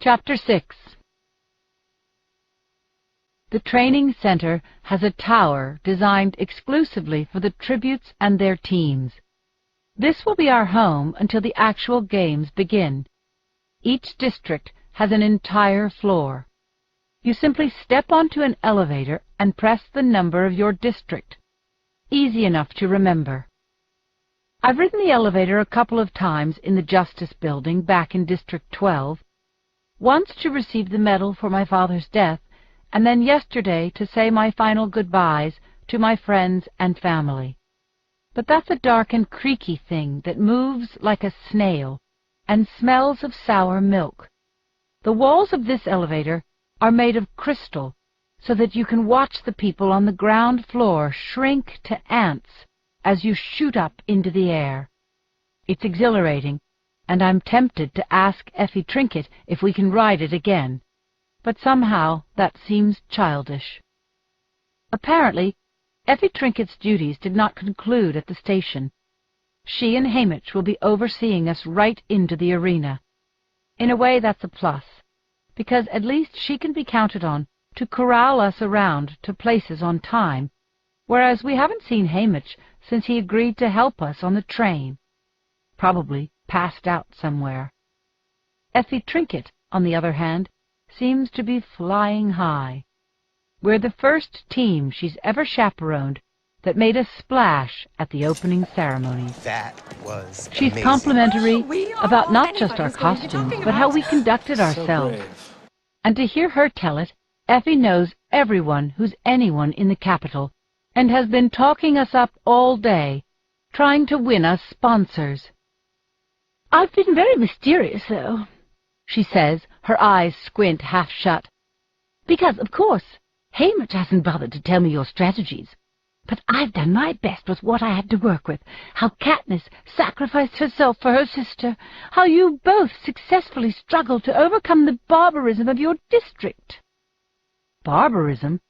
Chapter 6. The training center has a tower designed exclusively for the tributes and their teams. This will be our home until the actual games begin. Each district has an entire floor. You simply step onto an elevator and press the number of your district. Easy enough to remember. I've ridden the elevator a couple of times in the Justice Building back in District 12, once to receive the medal for my father's death, and then yesterday to say my final goodbyes to my friends and family. But that's a dark and creaky thing that moves like a snail and smells of sour milk. The walls of this elevator are made of crystal so that you can watch the people on the ground floor shrink to ants as you shoot up into the air. It's exhilarating, and I'm tempted to ask Effie Trinket if we can ride it again, but somehow that seems childish. Apparently, Effie Trinket's duties did not conclude at the station. She and Haymitch will be overseeing us right into the arena. In a way, that's a plus, because at least she can be counted on to corral us around to places on time, whereas we haven't seen Haymitch since he agreed to help us on the train. Probably passed out somewhere. Effie Trinket, on the other hand, seems to be flying high. We're the first team she's ever chaperoned that made a splash at the opening ceremonies. That was She's amazing. complimentary about not just our costumes, but how we conducted ourselves. And to hear her tell it, Effie knows everyone who's anyone in the capital, and has been talking us up all day, trying to win us sponsors. "I've been very mysterious, though," she says, her eyes squint half shut. "Because, of course, Haymitch hasn't bothered to tell me your strategies. But I've done my best with what I had to work with. How Katniss sacrificed herself for her sister. How you both successfully struggled to overcome the barbarism of your district." Barbarism?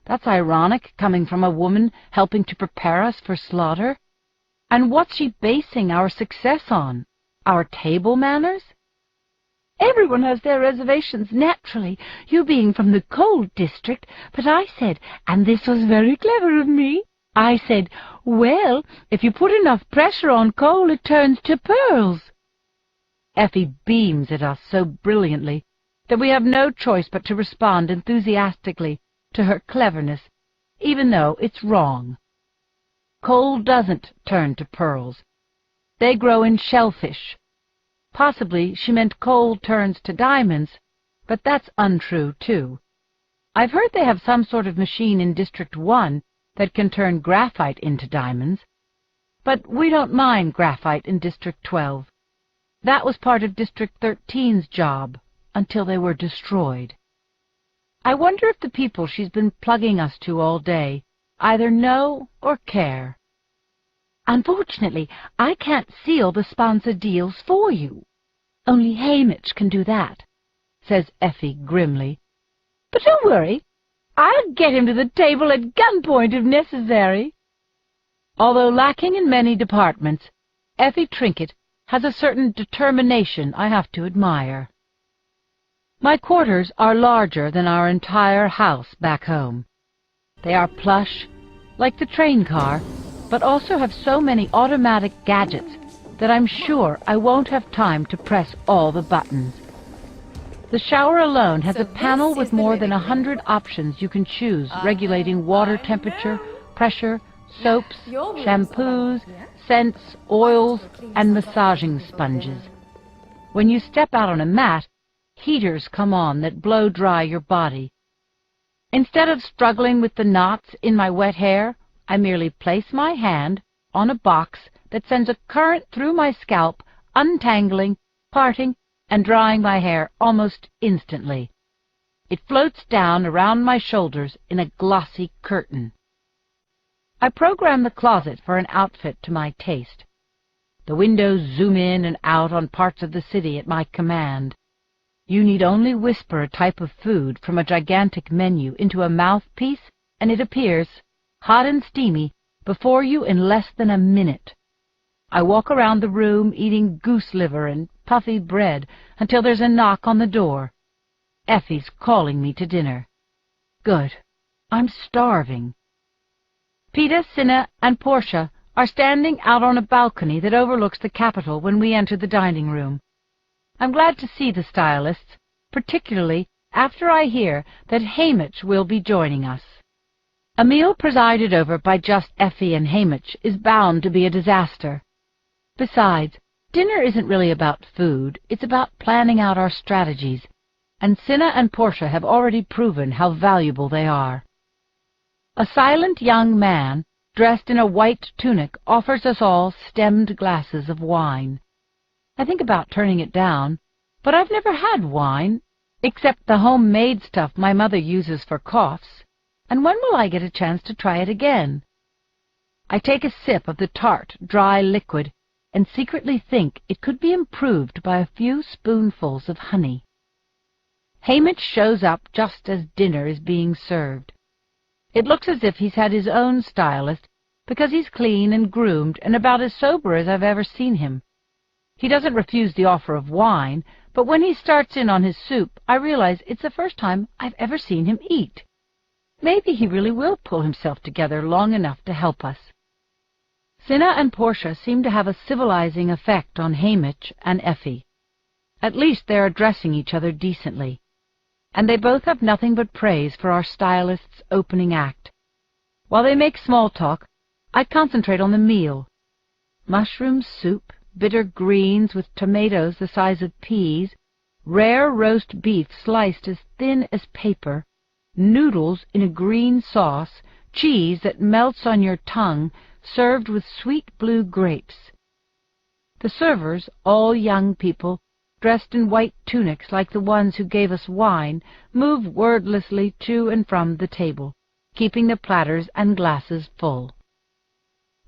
That's ironic, coming from a woman helping to prepare us for slaughter. And what's she basing our success on? Our table manners? "Everyone has their reservations, naturally, you being from the cold district, but I said, and this was very clever of me, I said, well, if you put enough pressure on coal, it turns to pearls." Effie beams at us so brilliantly that we have no choice but to respond enthusiastically to her cleverness, even though it's wrong. Coal doesn't turn to pearls. They grow in shellfish. Possibly she meant coal turns to diamonds, but that's untrue, too. I've heard they have some sort of machine in District 1 that can turn graphite into diamonds, but we don't mine graphite in District 12. That was part of District 13's job, until they were destroyed. I wonder if the people she's been plugging us to all day either know or care. "Unfortunately, I can't seal the sponsor deals for you. Only Haymitch can do that," says Effie grimly. "But don't worry. I'll get him to the table at gunpoint if necessary." Although lacking in many departments, Effie Trinket has a certain determination I have to admire. My quarters are larger than our entire house back home. They are plush, like the train car, but also have so many automatic gadgets that I'm sure I won't have time to press all the buttons. The shower alone has a panel with more than 100 options you can choose, regulating water temperature, pressure, soaps, shampoos, scents, oils, and massaging sponges. When you step out on a mat, heaters come on that blow dry your body. Instead of struggling with the knots in my wet hair, I merely place my hand on a box that sends a current through my scalp, untangling, parting, and drying my hair almost instantly. It floats down around my shoulders in a glossy curtain. I program the closet for an outfit to my taste. The windows zoom in and out on parts of the city at my command. You need only whisper a type of food from a gigantic menu into a mouthpiece, and it appears, hot and steamy, before you in less than a minute. I walk around the room eating goose liver and puffy bread until there's a knock on the door, Effie's calling me to dinner. Good. I'm starving. Peeta, Cinna, and Portia are standing out on a balcony that overlooks the Capitol when we enter the dining room. I'm glad to see the stylists, particularly after I hear that Haymitch will be joining us. A meal presided over by just Effie and Haymitch is bound to be a disaster. Besides, dinner isn't really about food, it's about planning out our strategies, and Cinna and Portia have already proven how valuable they are. A silent young man, dressed in a white tunic, offers us all stemmed glasses of wine. I think about turning it down, but I've never had wine, except the homemade stuff my mother uses for coughs, and when will I get a chance to try it again? I take a sip of the tart, dry liquid, and secretly think it could be improved by a few spoonfuls of honey. Haymitch shows up just as dinner is being served. It looks as if he's had his own stylist, because he's clean and groomed and about as sober as I've ever seen him. He doesn't refuse the offer of wine, but when he starts in on his soup, I realize it's the first time I've ever seen him eat. Maybe he really will pull himself together long enough to help us. Cinna and Portia seem to have a civilizing effect on Haymitch and Effie. At least they're addressing each other decently. And they both have nothing but praise for our stylist's opening act. While they make small talk, I concentrate on the meal. Mushroom soup, bitter greens with tomatoes the size of peas, rare roast beef sliced as thin as paper, noodles in a green sauce, cheese that melts on your tongue, served with sweet blue grapes. The servers, all young people, dressed in white tunics like the ones who gave us wine, move wordlessly to and from the table, keeping the platters and glasses full.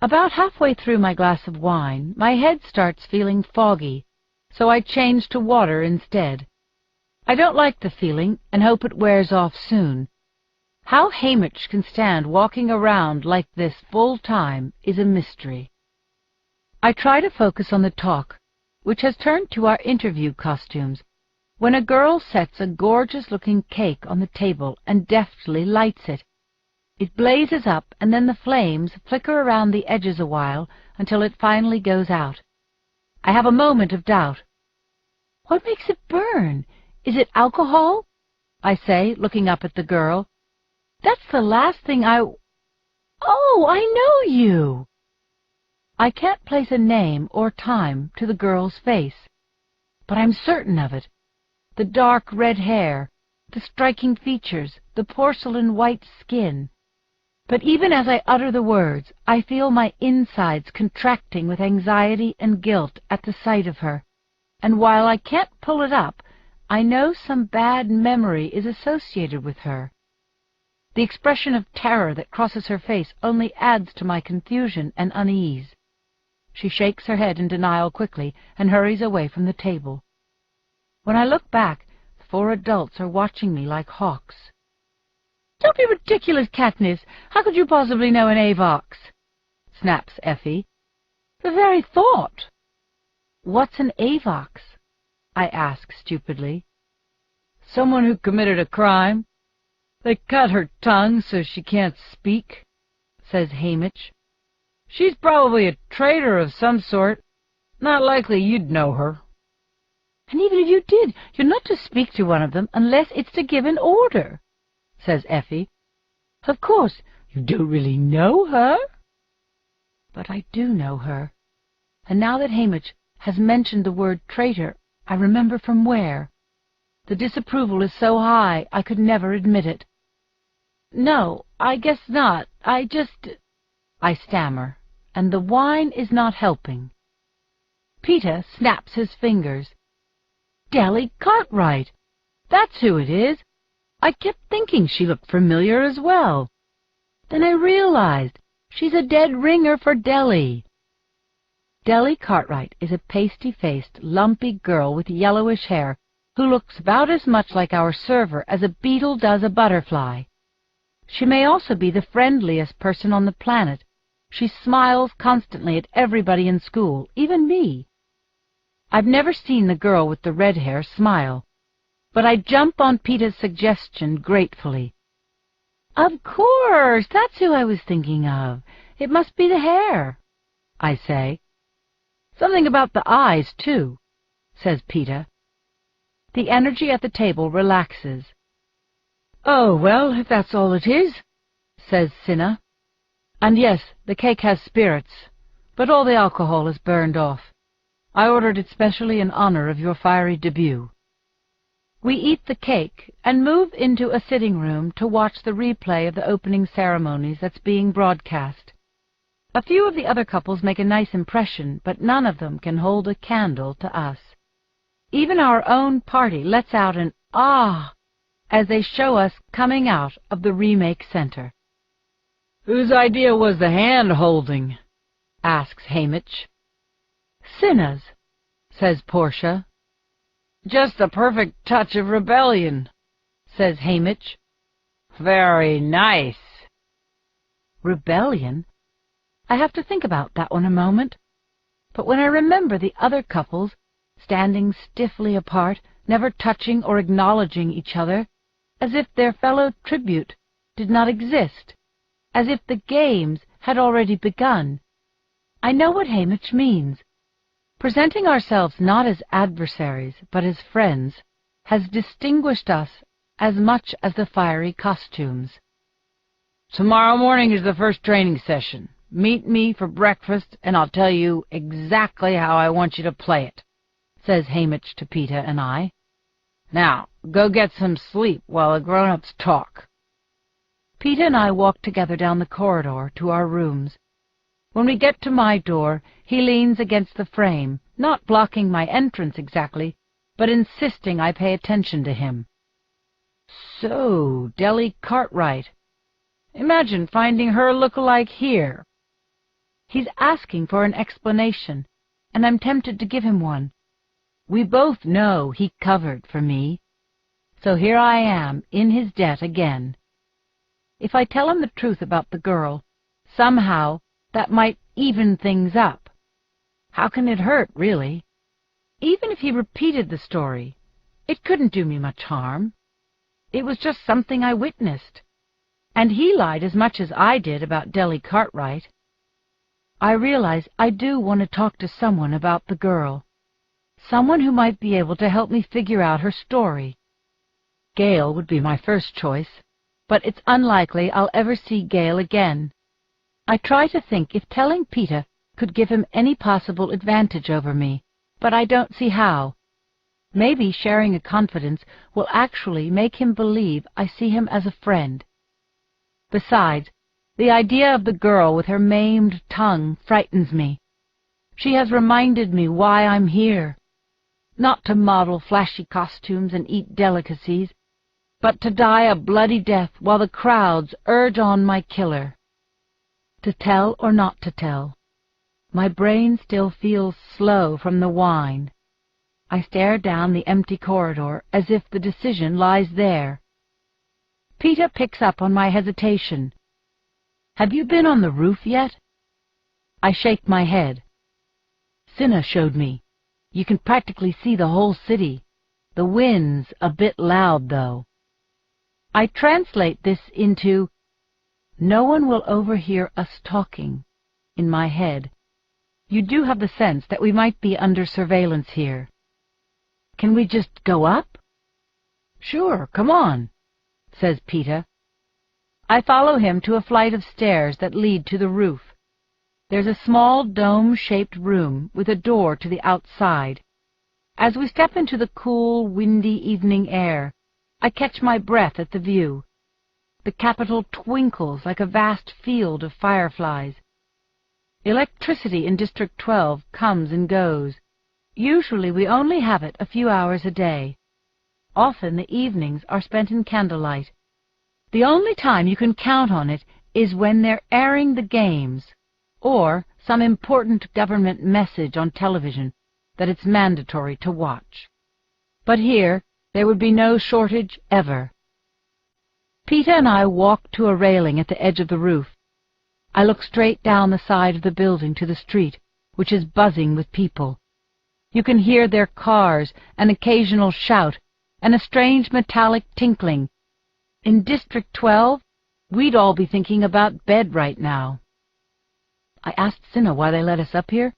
About halfway through my glass of wine, my head starts feeling foggy, so I change to water instead. I don't like the feeling and hope it wears off soon. How Haymitch can stand walking around like this full time is a mystery. I try to focus on the talk, which has turned to our interview costumes, when a girl sets a gorgeous-looking cake on the table and deftly lights it. It blazes up, and then the flames flicker around the edges a while until it finally goes out. I have a moment of doubt. What makes it burn? Is it alcohol? I say, looking up at the girl. That's the last thing Oh, I know you! I can't place a name or time to the girl's face, but I'm certain of it. The dark red hair, the striking features, the porcelain white skin. But even as I utter the words, I feel my insides contracting with anxiety and guilt at the sight of her, and while I can't pull it up, I know some bad memory is associated with her. The expression of terror that crosses her face only adds to my confusion and unease. She shakes her head in denial quickly and hurries away from the table. When I look back, 4 adults are watching me like hawks. "Don't be ridiculous, Katniss! How could you possibly know an Avox?" snaps Effie. "The very thought!" "What's an Avox?" I ask stupidly. "Someone who committed a crime. They cut her tongue so she can't speak," says Haymitch. "She's probably a traitor of some sort. Not likely you'd know her." "And even if you did, you're not to speak to one of them unless it's to give an order," says Effie. "Of course, you don't really know her." But I do know her, and now that Haymitch has mentioned the word traitor, I remember from where. The disapproval is so high I could never admit it. "No, I guess not. I stammer, and the wine is not helping. Peeta snaps his fingers. "Delly Cartwright! That's who it is. I kept thinking she looked familiar as well. Then I realized she's a dead ringer for Delly." Delly Cartwright is a pasty-faced, lumpy girl with yellowish hair who looks about as much like our server as a beetle does a butterfly. She may also be the friendliest person on the planet. She smiles constantly at everybody in school, even me. I've never seen the girl with the red hair smile. but I jump on Peeta's suggestion gratefully. "Of course, that's who I was thinking of. It must be the hair," I say. "Something about the eyes, too," says Peeta. The energy at the table relaxes. "Oh, well, if that's all it is," says Cinna. "And yes, the cake has spirits, but all the alcohol is burned off. I ordered it specially in honor of your fiery debut." We eat the cake and move into a sitting room to watch the replay of the opening ceremonies that's being broadcast. A few of the other couples make a nice impression, but none of them can hold a candle to us. Even our own party lets out an "ah" as they show us coming out of the remake center. "Whose idea was the hand-holding?" asks Haymitch. "Cinna's," says Portia. "Just the perfect touch of rebellion," says Haymitch. "Very nice." Rebellion? I have to think about that one a moment. But when I remember the other couples, standing stiffly apart, never touching or acknowledging each other, as if their fellow tribute did not exist, as if the games had already begun, I know what Haymitch means. Presenting ourselves not as adversaries, but as friends, has distinguished us as much as the fiery costumes. "Tomorrow morning is the first training session. Meet me for breakfast, and I'll tell you exactly how I want you to play it," says Haymitch to Peeta and I. "Now, go get some sleep while the grown-ups talk." Peeta and I walk together down the corridor to our rooms. When we get to my door, he leans against the frame, not blocking my entrance exactly, but insisting I pay attention to him. "So, Deli Cartwright. Imagine finding her look-alike here." He's asking for an explanation, and I'm tempted to give him one. We both know he covered for me, so here I am in his debt again. If I tell him the truth about the girl, somehow that might even things up. How can it hurt, really? Even if he repeated the story, it couldn't do me much harm. It was just something I witnessed, and he lied as much as I did about Deli Cartwright. I realize I do want to talk to someone about the girl, someone who might be able to help me figure out her story. Gale would be my first choice, but it's unlikely I'll ever see Gale again. I try to think if telling Peeta could give him any possible advantage over me, but I don't see how. Maybe sharing a confidence will actually make him believe I see him as a friend. Besides, the idea of the girl with her maimed tongue frightens me. She has reminded me why I'm here. Not to model flashy costumes and eat delicacies, but to die a bloody death while the crowds urge on my killer. To tell or not to tell? My brain still feels slow from the wine. I stare down the empty corridor as if the decision lies there. Peeta picks up on my hesitation. "Have you been on the roof yet?" I shake my head. "Cinna showed me. You can practically see the whole city. The wind's a bit loud, though." I translate this into, "No one will overhear us talking," in my head. You do have the sense that we might be under surveillance here. "Can we just go up?" "Sure, come on," says Peeta. I follow him to a flight of stairs that lead to the roof. There's a small dome-shaped room with a door to the outside. As we step into the cool, windy evening air, I catch my breath at the view. The Capitol twinkles like a vast field of fireflies. Electricity in District 12 comes and goes. Usually we only have it a few hours a day. Often the evenings are spent in candlelight. The only time you can count on it is when they're airing the games, or some important government message on television that it's mandatory to watch. But here there would be no shortage ever. Peeta and I walk to a railing at the edge of the roof. I look straight down the side of the building to the street, which is buzzing with people. You can hear their cars, an occasional shout, and a strange metallic tinkling. In District 12, we'd all be thinking about bed right now. I asked Cinna why they let us up here.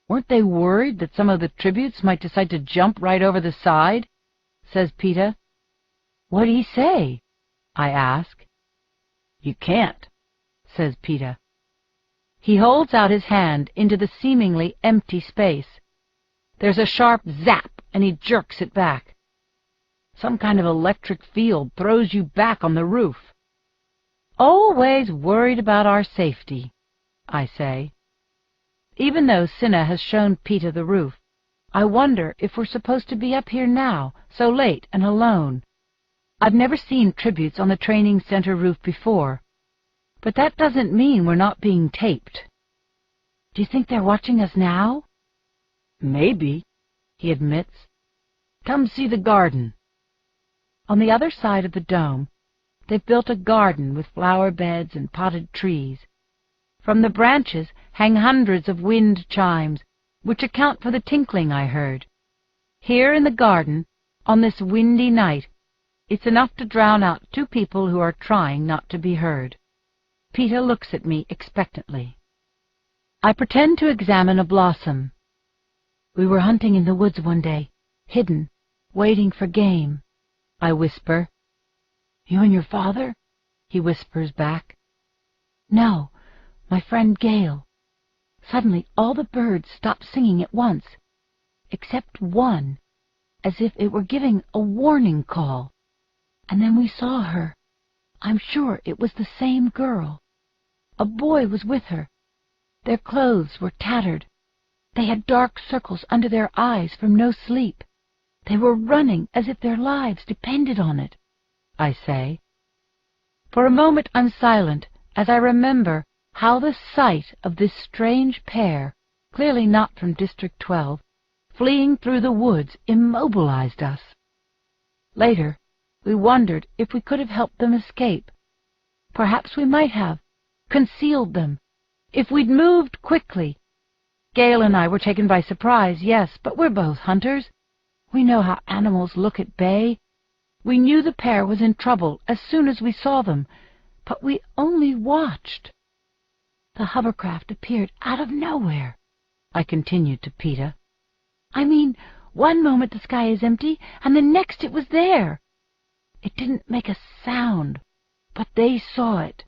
Weren't they worried that some of the tributes might decide to jump right over the side? Says Peeta. What'd he say? I ask. You can't, says Peeta. He holds out his hand into the seemingly empty space. There's a sharp zap, and he jerks it back. Some kind of electric field throws you back on the roof. Always worried about our safety, I say. Even though Cinna has shown Peeta the roof, I wonder if we're supposed to be up here now, so late and alone. I've never seen tributes on the training center roof before, but that doesn't mean we're not being taped. Do you think they're watching us now? Maybe, he admits. Come see the garden. On the other side of the dome, they've built a garden with flower beds and potted trees. From the branches hang hundreds of wind chimes, which account for the tinkling I heard. Here in the garden, on this windy night, it's enough to drown out two people who are trying not to be heard. Peeta looks at me expectantly. I pretend to examine a blossom. We were hunting in the woods one day, hidden, waiting for game, I whisper. You and your father? He whispers back. No, my friend Gale. Suddenly all the birds stopped singing at once, except one, as if it were giving a warning call. And then we saw her. I'm sure it was the same girl. A boy was with her. Their clothes were tattered. They had dark circles under their eyes from no sleep. They were running as if their lives depended on it, I say. For a moment I'm silent as I remember how the sight of this strange pair, clearly not from District 12, fleeing through the woods immobilized us. Later, we wondered if we could have helped them escape. Perhaps we might have, concealed them, if we'd moved quickly. Gale and I were taken by surprise, yes, but we're both hunters. We know how animals look at bay. We knew the pair was in trouble as soon as we saw them, but we only watched. The hovercraft appeared out of nowhere, I continued to Peeta. I mean, one moment the sky is empty, and the next it was there. It didn't make a sound, but they saw it.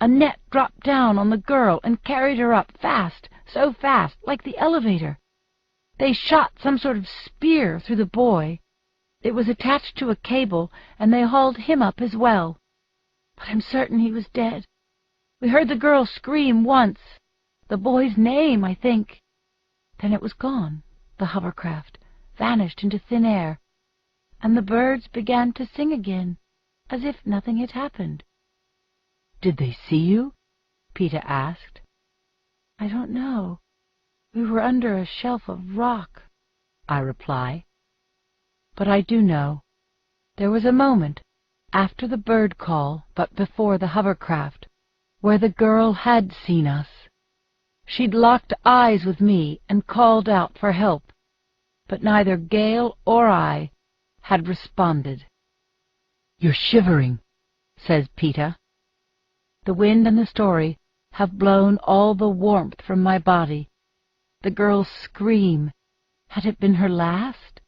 A net dropped down on the girl and carried her up fast, so fast, like the elevator. They shot some sort of spear through the boy. It was attached to a cable, and they hauled him up as well. But I'm certain he was dead. We heard the girl scream once. The boy's name, I think. Then it was gone, the hovercraft, vanished into thin air, and the birds began to sing again, as if nothing had happened. Did they see you? Peeta asked. I don't know. We were under a shelf of rock, I reply. But I do know. There was a moment, after the bird call, but before the hovercraft, where the girl had seen us. She'd locked eyes with me and called out for help, but neither Gale or I had responded. You're shivering, says Peeta. The wind and the story have blown all the warmth from my body. The girl's scream, had it been her last?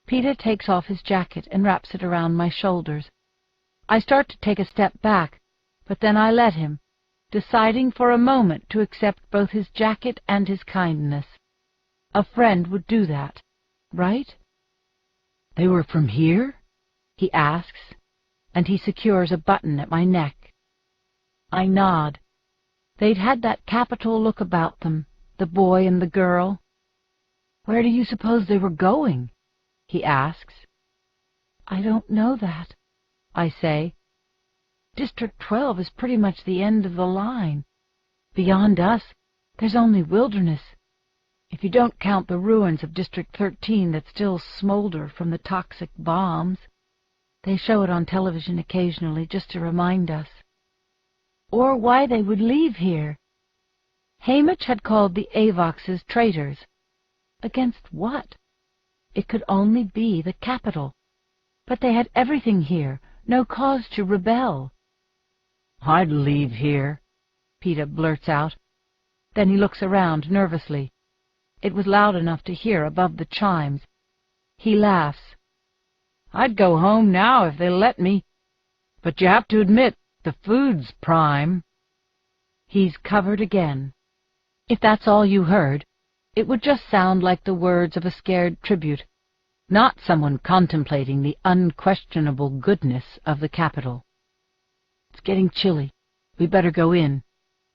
Peeta takes off his jacket and wraps it around my shoulders. I start to take a step back, but then I let him, deciding for a moment to accept both his jacket and his kindness. A friend would do that, right? They were from here? He asks, and he secures a button at my neck. I nod. They'd had that capital look about them, the boy and the girl. Where do you suppose they were going? He asks. I don't know that, I say. District 12 is pretty much the end of the line. Beyond us, there's only wilderness, if you don't count the ruins of District 13 that still smolder from the toxic bombs. They show it on television occasionally just to remind us. Or why they would leave here. Haymitch had called the Avoxes traitors. Against what? it could only be the capital. But they had everything here, no cause to rebel. "I'd leave here," Peter blurts out. Then he looks around nervously. It was loud enough to hear above the chimes. He laughs. "I'd go home now if they'll let me. But you have to admit, the food's prime." He's covered again. If that's all you heard, it would just sound like the words of a scared tribute, not someone contemplating the unquestionable goodness of the capital. "It's getting chilly. We better go in,"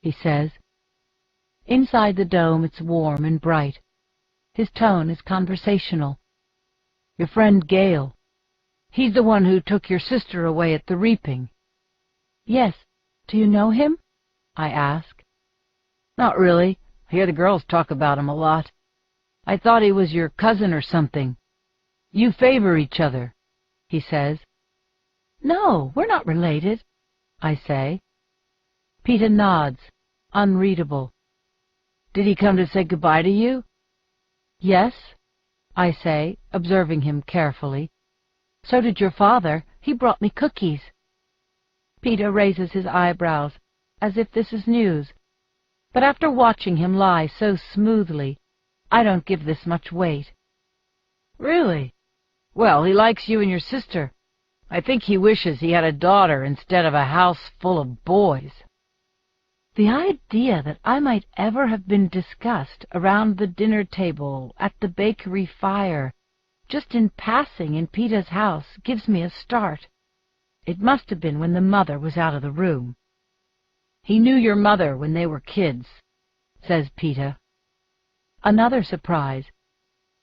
he says. Inside the dome it's warm and bright. His tone is conversational. "Your friend Gale. He's the one who took your sister away at the reaping." "Yes. Do you know him?" I ask. "Not really. I hear the girls talk about him a lot. I thought he was your cousin or something. You favor each other," he says. "No, we're not related," I say. Peter nods, unreadable. "Did he come to say goodbye to you?" "Yes," I say, observing him carefully. "So did your father. He brought me cookies." Peter raises his eyebrows, as if this is news. But after watching him lie so smoothly, I don't give this much weight. "Really? Well, he likes you and your sister. I think he wishes he had a daughter instead of a house full of boys." The idea that I might ever have been discussed around the dinner table, at the bakery fire, just in passing in Peter's house, gives me a start. It must have been when the mother was out of the room. "He knew your mother when they were kids," says Peter. Another surprise,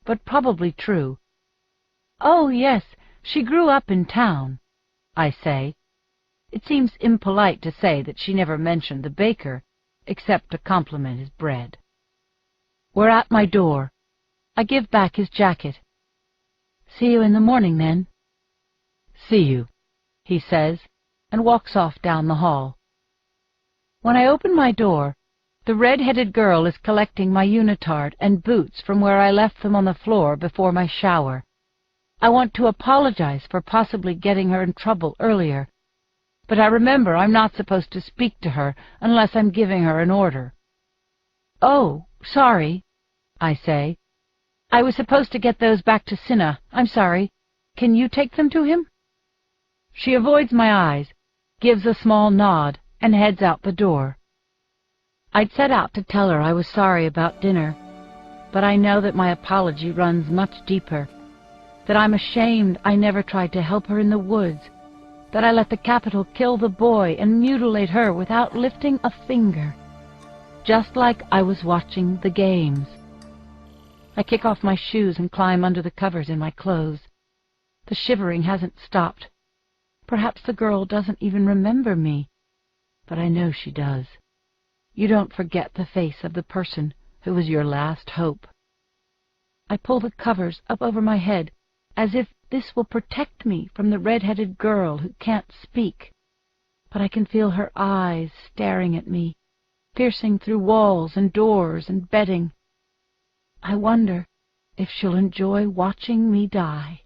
but probably true. "Oh, yes, she grew up in town," I say. It seems impolite to say that she never mentioned the baker, except to compliment his bread. We're at my door. I give back his jacket. "See you in the morning, then." "See you," he says, and walks off down the hall. When I open my door, the red-headed girl is collecting my unitard and boots from where I left them on the floor before my shower. I want to apologize for possibly getting her in trouble earlier, but I remember I'm not supposed to speak to her unless I'm giving her an order. "Oh, sorry," I say. "I was supposed to get those back to Cinna. I'm sorry. Can you take them to him?" She avoids my eyes, gives a small nod, and heads out the door. I'd set out to tell her I was sorry about dinner, but I know that my apology runs much deeper, that I'm ashamed I never tried to help her in the woods, that I let the capital kill the boy and mutilate her without lifting a finger, just like I was watching the games. I kick off my shoes and climb under the covers in my clothes. The shivering hasn't stopped. Perhaps the girl doesn't even remember me, but I know she does. You don't forget the face of the person who was your last hope. I pull the covers up over my head, as if this will protect me from the red-headed girl who can't speak. But I can feel her eyes staring at me, piercing through walls and doors and bedding. I wonder if she'll enjoy watching me die.